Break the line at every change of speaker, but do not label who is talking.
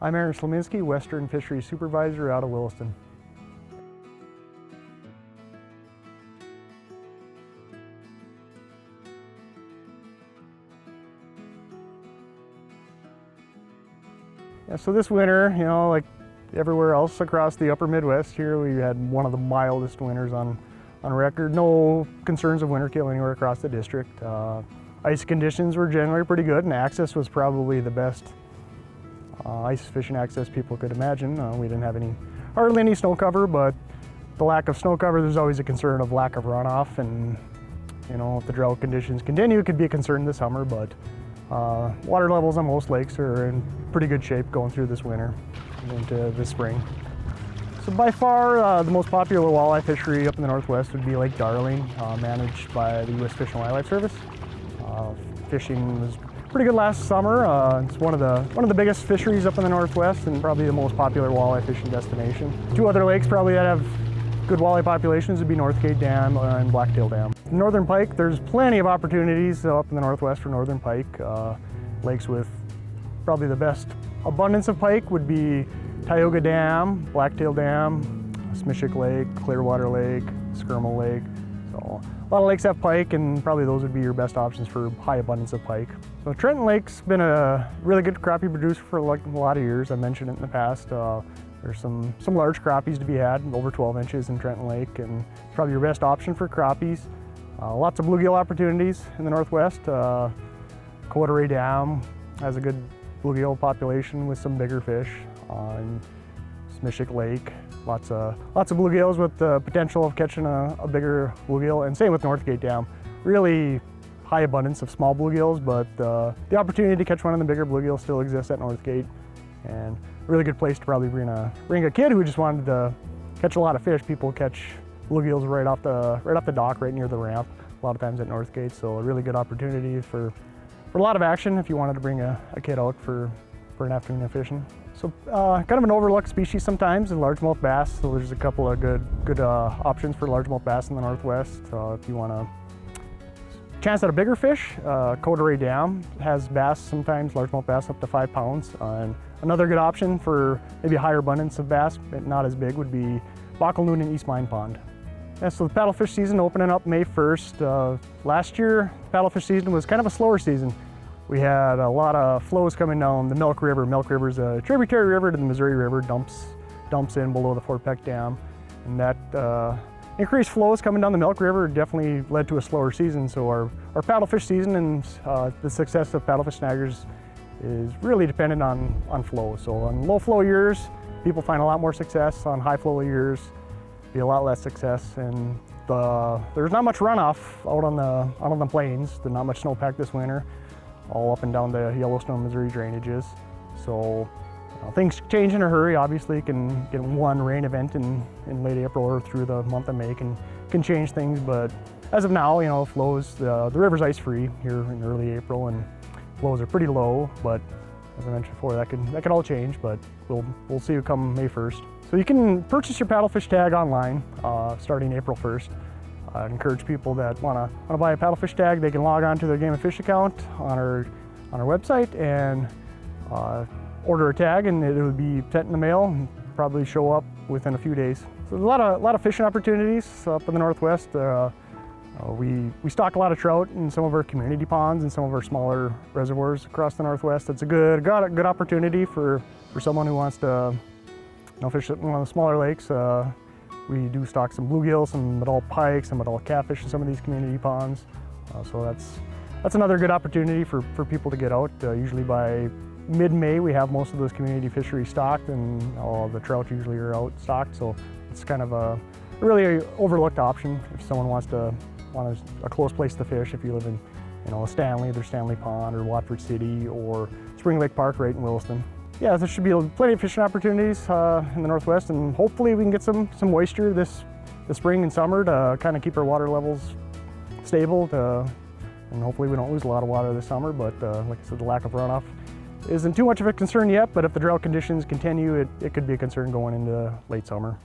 I'm Aaron Slominski, Western Fisheries Supervisor out of Williston. Yeah, so this winter, like everywhere else across the upper Midwest here, we had one of the mildest winters on record. No concerns of winter kill anywhere across the district. Ice conditions were generally pretty good, and access was probably the best ice fishing access people could imagine. We didn't have hardly any snow cover, but the lack of snow cover, there's always a concern of lack of runoff, and if the drought conditions continue, it could be a concern this summer, but water levels on most lakes are in pretty good shape going through this winter and into this spring. So by far, the most popular walleye fishery up in the Northwest would be Lake Darling, managed by the U.S. Fish and Wildlife Service. Fishing was pretty good last summer. It's one of the biggest fisheries up in the Northwest and probably the most popular walleye fishing destination. Two other lakes probably that have good walleye populations would be Northgate Dam and Blacktail Dam. Northern pike, there's plenty of opportunities up in the Northwest for northern pike. Lakes with probably the best abundance of pike would be Tioga Dam, Blacktail Dam, Smishik Lake, Clearwater Lake, Skirmal Lake. So a lot of lakes have pike, and probably those would be your best options for high abundance of pike. So Trenton Lake's been a really good crappie producer for a lot of years. I mentioned it in the past. There's some large crappies to be had, over 12 inches in Trenton Lake, and it's probably your best option for crappies. Lots of bluegill opportunities in the Northwest. Dakota Dam has a good bluegill population with some bigger fish. And Smishik Lake, lots of bluegills with the potential of catching a bigger bluegill, and same with Northgate Dam. Really high abundance of small bluegills, but the opportunity to catch one of the bigger bluegills still exists at Northgate, and a really good place to probably bring a kid who just wanted to catch a lot of fish. People catch bluegills right off the dock, right near the ramp, a lot of times at Northgate. So a really good opportunity for a lot of action if you wanted to bring a kid out for an afternoon of fishing. So kind of an overlooked species sometimes is largemouth bass. So there's a couple of good options for largemouth bass in the Northwest. If you want a chance at a bigger fish, Dakota Dam has bass sometimes, largemouth bass up to 5 pounds. And another good option for maybe a higher abundance of bass, but not as big, would be Bacalnoon and East Mine Pond. Yeah, so the paddlefish season opening up May 1st. Last year, paddlefish season was kind of a slower season. We had a lot of flows coming down the Milk River. Milk River is a tributary river to the Missouri River, dumps in below the Fort Peck Dam. And that increased flows coming down the Milk River definitely led to a slower season. So our paddlefish season and the success of paddlefish snaggers is really dependent on flow. So on low flow years, people find a lot more success. On high flow years, be a lot less success. And there's not much runoff out on the plains. There's not much snowpack this winter, all up and down the Yellowstone, Missouri drainages. So things change in a hurry. Obviously, you can get one rain event in late April or through the month of May can change things. But as of now, flows, the river's ice free here in early April, and flows are pretty low. But as I mentioned before, that can all change. But we'll see come May 1st. So you can purchase your paddlefish tag online starting April 1st. I'd encourage people that want to buy a paddlefish tag. They can log on to their Game & Fish account on our website and order a tag, and it would be sent in the mail and probably show up within a few days. So there's a lot of fishing opportunities up in the Northwest. We stock a lot of trout in some of our community ponds and some of our smaller reservoirs across the Northwest. It's a good opportunity for someone who wants to fish at one of the smaller lakes. We do stock some bluegill, some adult pike, some adult catfish in some of these community ponds. So that's another good opportunity for people to get out. Usually by mid-May, we have most of those community fisheries stocked, and all the trout usually are out stocked. So it's kind of a really overlooked option if someone wants a close place to fish. If you live in Stanley, there's Stanley Pond, or Watford City, or Spring Lake Park right in Williston. Yeah, there should be plenty of fishing opportunities in the Northwest, and hopefully we can get some moisture this spring and summer to kind of keep our water levels stable, and hopefully we don't lose a lot of water this summer. But like I said, the lack of runoff isn't too much of a concern yet, but if the drought conditions continue, it could be a concern going into late summer.